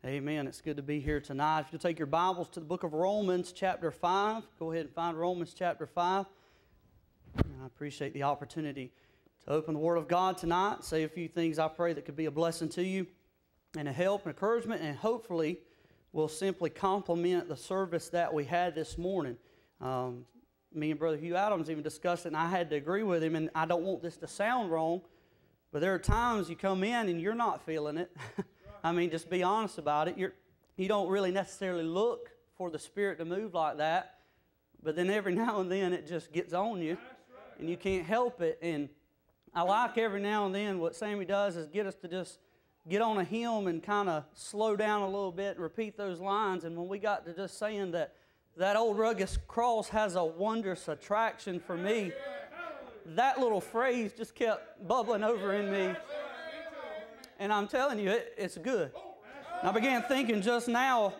Amen. It's good to be here tonight. If you'll take your Bibles to the book of Romans chapter 5, go ahead and find Romans chapter 5. And I appreciate the opportunity to open the Word of God tonight, say a few things I pray that could be a blessing to you and a help and encouragement, and hopefully will simply complement the service that we had this morning. Me and Brother Hugh Adams even discussed it, and I had to agree with him, and I don't want this to sound wrong, but there are times you come in and you're not feeling it. I mean, just be honest about it. You don't really necessarily look for the Spirit to move like that, but then every now and then it just gets on you, and you can't help it. And I like every now and then what Sammy does is get us to just get on a hymn and kind of slow down a little bit and repeat those lines. And when we got to just saying that old rugged cross has a wondrous attraction for me, that little phrase just kept bubbling over in me. And I'm telling you, it's good. And I began thinking just now,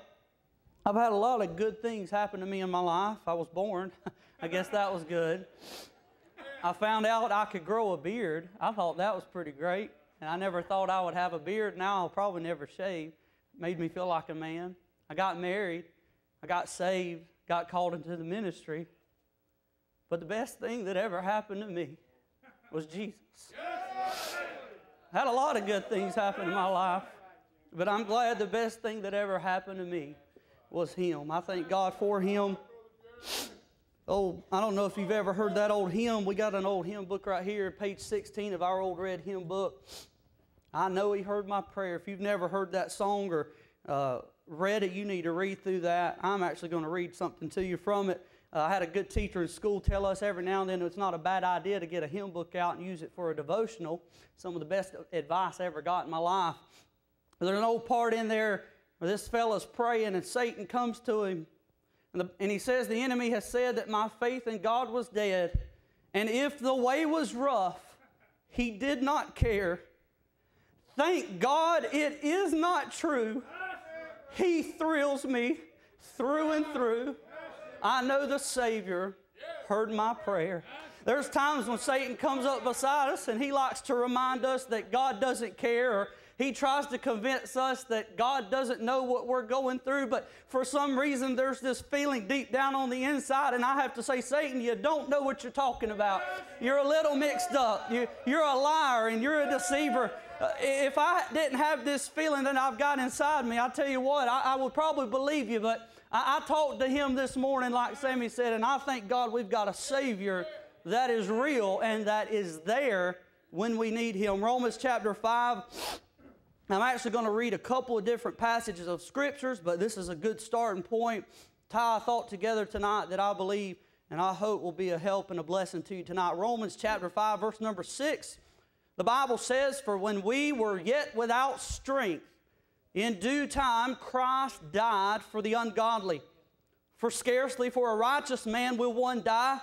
I've had a lot of good things happen to me in my life. I was born. I guess that was good. I found out I could grow a beard. I thought that was pretty great. And I never thought I would have a beard. Now I'll probably never shave. Made me feel like a man. I got married. I got saved. Got called into the ministry. But the best thing that ever happened to me was Jesus. Had a lot of good things happen in my life, but I'm glad the best thing that ever happened to me was Him. I thank God for Him. Oh, I don't know if you've ever heard that old hymn. We got an old hymn book right here, page 16 of our old red hymn book. I know He heard my prayer. If you've never heard that song or read it, you need to read through that. I'm actually going to read something to you from it. I had a good teacher in school tell us every now and then it's not a bad idea to get a hymn book out and use it for a devotional. Some of the best advice I ever got in my life. There's an old part in there where this fella's praying and Satan comes to him. And he says, the enemy has said that my faith in God was dead. And if the way was rough, he did not care. Thank God it is not true. He thrills me through and through. I know the Savior heard my prayer. There's times when Satan comes up beside us and he likes to remind us that God doesn't care, or he tries to convince us that God doesn't know what we're going through, but for some reason there's this feeling deep down on the inside, and I have to say, Satan, you don't know what you're talking about. You're a little mixed up. You're a liar and you're a deceiver. If I didn't have this feeling that I've got inside me, I'll tell you what, I would probably believe you, but I talked to him this morning, like Sammy said, and I thank God we've got a Savior that is real and that is there when we need Him. Romans chapter 5. I'm actually going to read a couple of different passages of Scriptures, but this is a good starting point. Tie a thought together tonight that I believe and I hope will be a help and a blessing to you tonight. Romans chapter 5, verse number 6. The Bible says, for when we were yet without strength, in due time Christ died for the ungodly. For scarcely for a righteous man will one die,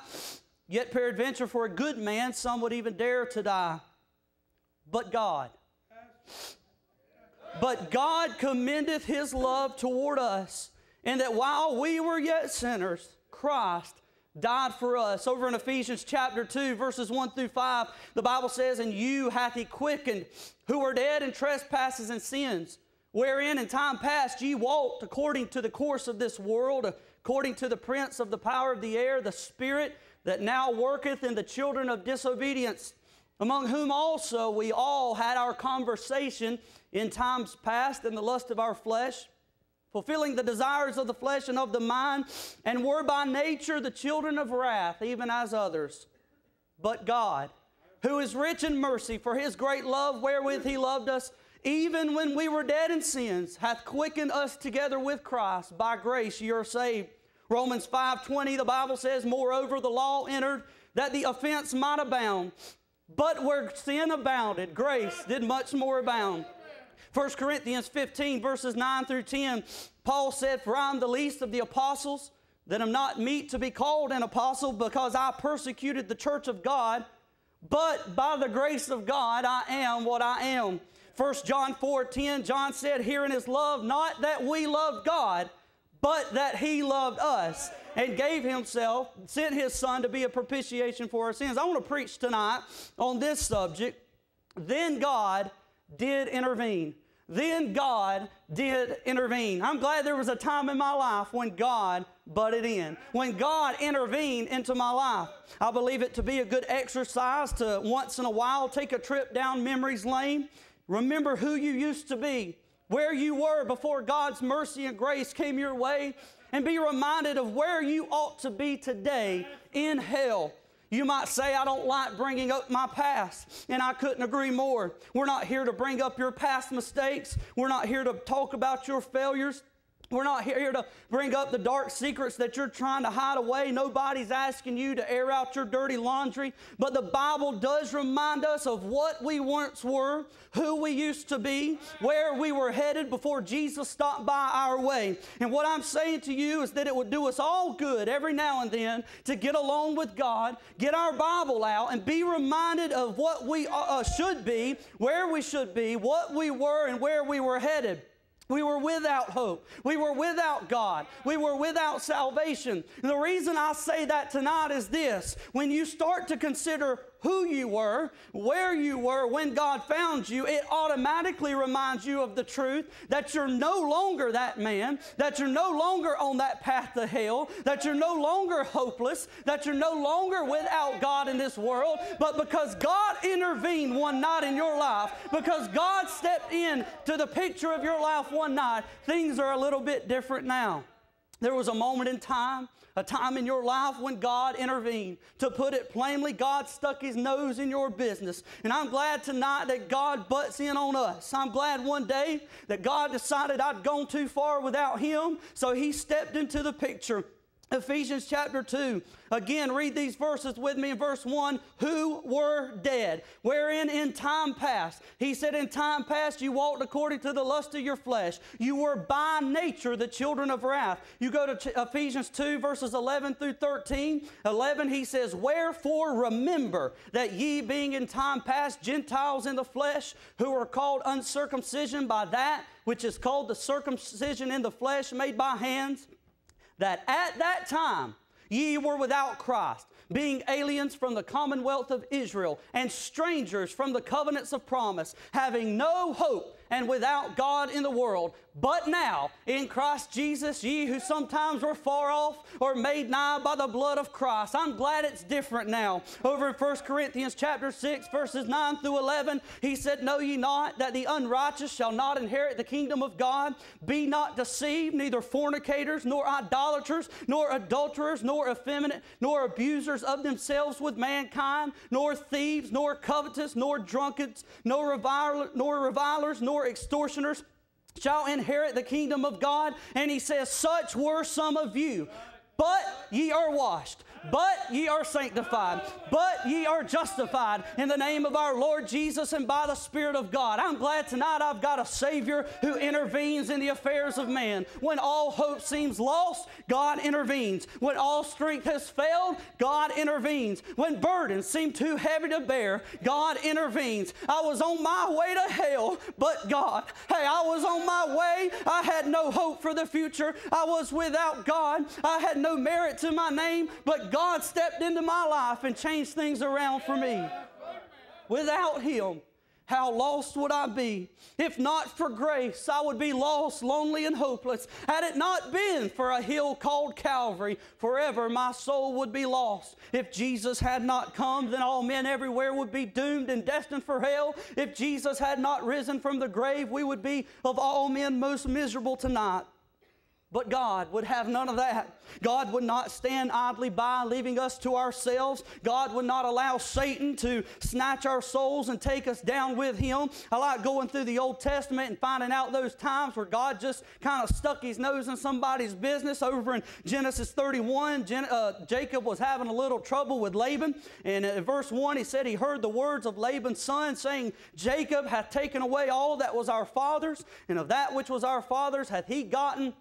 yet peradventure for a good man some would even dare to die. But God commendeth His love toward us, in that while we were yet sinners, Christ died for us. Over in Ephesians chapter 2, verses 1 through 5, the Bible says, and you hath He quickened, who were dead in trespasses and sins, wherein in time past ye walked according to the course of this world, according to the prince of the power of the air, the spirit that now worketh in the children of disobedience, among whom also we all had our conversation in times past in the lust of our flesh, fulfilling the desires of the flesh and of the mind, and were by nature the children of wrath, even as others. But God, who is rich in mercy, for His great love wherewith He loved us, even when we were dead in sins, hath quickened us together with Christ. By grace ye are saved. Romans 5:20, the Bible says, moreover the law entered, that the offense might abound. But where sin abounded, grace did much more abound. 1 Corinthians 15, verses 9 through 10, Paul said, for I am the least of the apostles, that am not meet to be called an apostle, because I persecuted the church of God. But by the grace of God I am what I am. 1 John 4:10, John said, herein is love, not that we loved God, but that He loved us and gave Himself, sent His Son to be a propitiation for our sins. I want to preach tonight on this subject. Then God did intervene. then God did intervene. I'm glad there was a time in my life when God butted in, when God intervened into my life. I believe it to be a good exercise to once in a while take a trip down memory's lane. Remember who you used to be, where you were before God's mercy and grace came your way, and be reminded of where you ought to be today in hell. You might say, I don't like bringing up my past, and I couldn't agree more. We're not here to bring up your past mistakes. We're not here to talk about your failures. We're not here to bring up the dark secrets that you're trying to hide away. Nobody's asking you to air out your dirty laundry. But the Bible does remind us of what we once were, who we used to be, where we were headed before Jesus stopped by our way. And what I'm saying to you is that it would do us all good every now and then to get alone with God, get our Bible out, and be reminded of what we should be, where we should be, what we were, and where we were headed. We were without hope. We were without God. We were without salvation. And the reason I say that tonight is this. When you start to consider who you were, where you were when God found you, it automatically reminds you of the truth that you're no longer that man, that you're no longer on that path to hell, that you're no longer hopeless, that you're no longer without God in this world, but because God intervened one night in your life, because God stepped in to the picture of your life one night, things are a little bit different now. There was a moment in time, a time in your life when God intervened. To put it plainly, God stuck His nose in your business. And I'm glad tonight that God butts in on us. I'm glad one day that God decided I'd gone too far without Him, so He stepped into the picture. Ephesians chapter 2. Again, read these verses with me in verse 1. Who were dead, wherein in time past. He said, in time past you walked according to the lust of your flesh. You were by nature the children of wrath. You go to Ephesians 2 verses 11 through 13. 11, he says, wherefore remember that ye being in time past Gentiles in the flesh, who are called uncircumcision by that which is called the circumcision in the flesh made by hands, that at that time ye were without Christ, being aliens from the commonwealth of Israel, and strangers from the covenants of promise, having no hope and without God in the world. But now, in Christ Jesus, ye who sometimes were far off or made nigh by the blood of Christ. I'm glad it's different now. Over in 1 Corinthians chapter 6, verses 9 through 11, he said, know ye not that the unrighteous shall not inherit the kingdom of God? Be not deceived, neither fornicators, nor idolaters, nor adulterers, nor effeminate, nor abusers of themselves with mankind, nor thieves, nor covetous, nor drunkards, nor revilers, nor extortioners shall inherit the kingdom of God. And he says, such were some of you. But ye are washed, but ye are sanctified, but ye are justified in the name of our Lord Jesus and by the Spirit of God. I'm glad tonight I've got a Savior who intervenes in the affairs of man. When all hope seems lost, God intervenes. When all strength has failed, God intervenes. When burdens seem too heavy to bear, God intervenes. I was on my way to hell, but God. Hey, I was on my way. I had no hope for the future. I was without God. I had no merit to my name, but God stepped into my life and changed things around for me. Without Him, how lost would I be? If not for grace, I would be lost, lonely, and hopeless. Had it not been for a hill called Calvary, forever my soul would be lost. If Jesus had not come, then all men everywhere would be doomed and destined for hell. If Jesus had not risen from the grave, we would be of all men most miserable tonight. But God would have none of that. God would not stand idly by, leaving us to ourselves. God would not allow Satan to snatch our souls and take us down with him. I like going through the Old Testament and finding out those times where God just kind of stuck His nose in somebody's business. Over in Genesis 31, Jacob was having a little trouble with Laban. And in verse 1, he said he heard the words of Laban's son saying, Jacob hath taken away all that was our father's, and of that which was our father's hath he gotten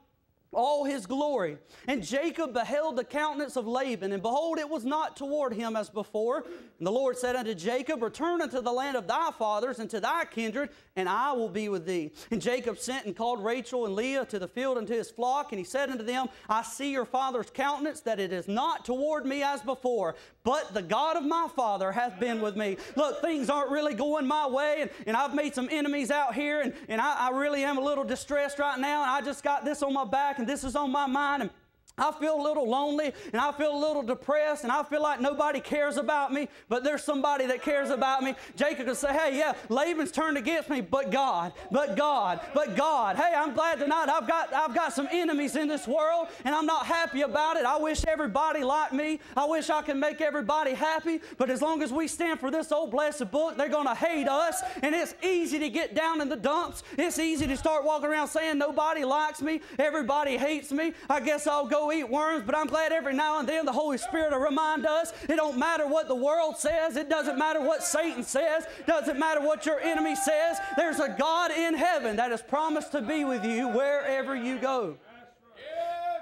all his glory. And Jacob beheld the countenance of Laban, and behold, it was not toward him as before. And the Lord said unto Jacob, return unto the land of thy fathers and to thy kindred, and I will be with thee. And Jacob sent and called Rachel and Leah to the field unto his flock, and he said unto them, I see your father's countenance, that it is not toward me as before, but the God of my father hath been with me. Look, things aren't really going my way, and I've made some enemies out here, and I really am a little distressed right now, and I just got this on my back, and this is on my mind, and I feel a little lonely, and I feel a little depressed, and I feel like nobody cares about me, but there's somebody that cares about me. Jacob could say, hey, yeah, Laban's turned against me, but God, but God, but God. Hey, I'm glad tonight I've got some enemies in this world, and I'm not happy about it. I wish everybody liked me. I wish I could make everybody happy, but as long as we stand for this old blessed book, they're going to hate us, and it's easy to get down in the dumps. It's easy to start walking around saying nobody likes me, everybody hates me. I guess I'll go eat worms, but I'm glad every now and then the Holy Spirit will remind us it don't matter what the world says, it doesn't matter what Satan says, it doesn't matter what your enemy says. There's a God in heaven that has promised to be with you wherever you go.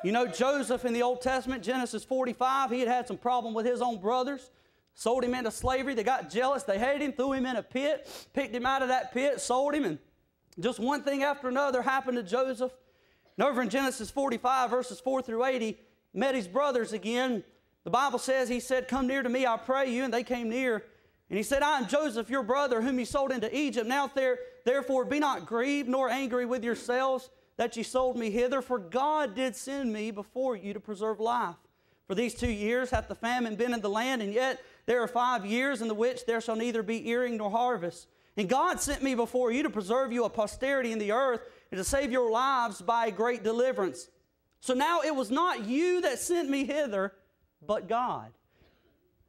You know, Joseph in the Old Testament, Genesis 45, he had some problem with his own brothers, sold him into slavery. They got jealous, they hated him, threw him in a pit, picked him out of that pit, sold him, and just one thing after another happened to Joseph. And over in Genesis 45, verses 4 through 8, he met his brothers again. The Bible says, he said, come near to me, I pray you. And they came near. And he said, I am Joseph, your brother, whom you sold into Egypt. Now therefore be not grieved, nor angry with yourselves, that ye sold me hither. For God did send me before you to preserve life. For these 2 years hath the famine been in the land, and yet there are 5 years in the which there shall neither be earing nor harvest. And God sent me before you to preserve you a posterity in the earth, and to save your lives by a great deliverance. So now it was not you that sent me hither, but God.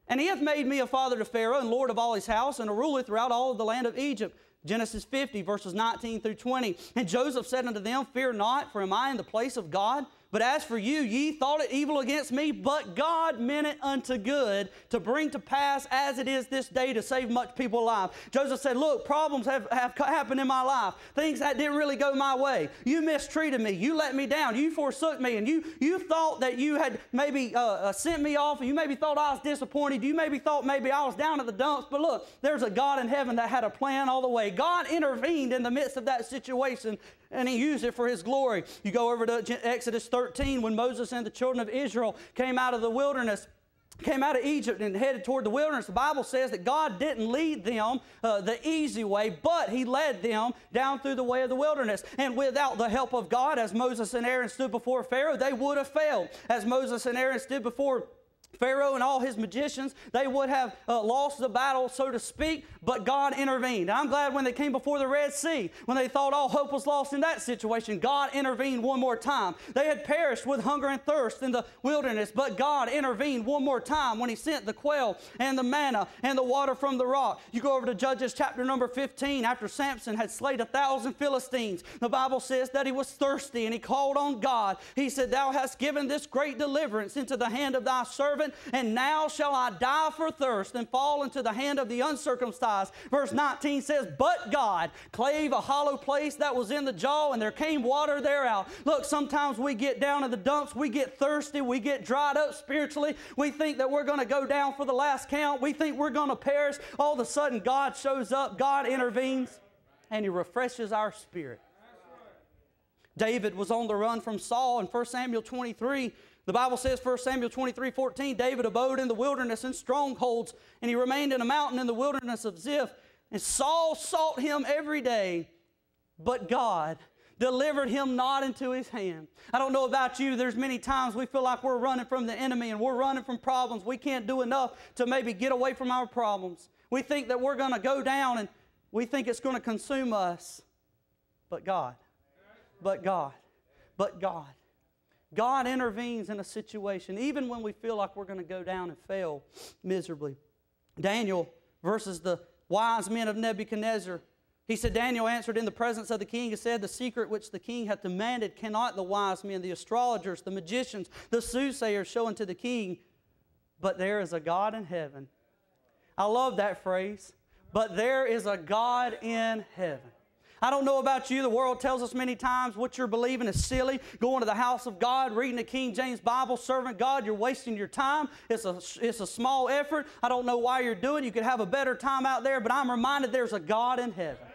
And he hath made me a father to Pharaoh, and lord of all his house, and a ruler throughout all of the land of Egypt. Genesis 50, verses 19 through 20. And Joseph said unto them, fear not, for am I in the place of God? But as for you, ye thought it evil against me, but God meant it unto good, to bring to pass as it is this day, to save much people alive. Joseph said, look, problems have happened in my life. Things that didn't really go my way. You mistreated me. You let me down. You forsook me. And you thought that you had maybe sent me off, and you maybe thought I was disappointed. You maybe thought maybe I was down at the dumps. But look, there's a God in heaven that had a plan all the way. God intervened in the midst of that situation, and he used it for his glory. You go over to Exodus 13, when Moses and the children of Israel came out of the wilderness, came out of Egypt and headed toward the wilderness. The Bible says that God didn't lead them the easy way, but he led them down through the way of the wilderness. And without the help of God, as Moses and Aaron stood before Pharaoh, they would have failed. As Moses and Aaron stood before Pharaoh and all his magicians, they would have lost the battle, so to speak, but God intervened. And I'm glad when they came before the Red Sea, when they thought all hope was lost in that situation, God intervened one more time. They had perished with hunger and thirst in the wilderness, but God intervened one more time when he sent the quail and the manna and the water from the rock. You go over to Judges chapter number 15, after Samson had slayed 1,000 Philistines, the Bible says that he was thirsty and he called on God. He said, thou hast given this great deliverance into the hand of thy servant, and now shall I die for thirst and fall into the hand of the uncircumcised. Verse 19 says, but God clave a hollow place that was in the jaw, and there came water thereout. Look, sometimes we get down in the dumps, we get thirsty, we get dried up spiritually. We think that we're going to go down for the last count. We think we're going to perish. All of a sudden, God shows up, God intervenes, and he refreshes our spirit. David was on the run from Saul in 1 Samuel 23. The Bible says, 1 Samuel 23:14, David abode in the wilderness in strongholds, and he remained in a mountain in the wilderness of Ziph. And Saul sought him every day, but God delivered him not into his hand. I don't know about you, there's many times we feel like we're running from the enemy and we're running from problems. We can't do enough to maybe get away from our problems. We think that we're going to go down and we think it's going to consume us. But God, but God, but God. God intervenes in a situation, even when we feel like we're going to go down and fail miserably. Daniel versus the wise men of Nebuchadnezzar. He said, Daniel answered in the presence of the king and said, the secret which the king hath demanded cannot the wise men, the astrologers, the magicians, the soothsayers show unto the king, but there is a God in heaven. I love that phrase. But there is a God in heaven. I don't know about you. The world tells us many times what you're believing is silly. Going to the house of God, reading the King James Bible, serving God, you're wasting your time. It's a small effort. I don't know why you're doing it. You could have a better time out there, but I'm reminded there's a God in heaven.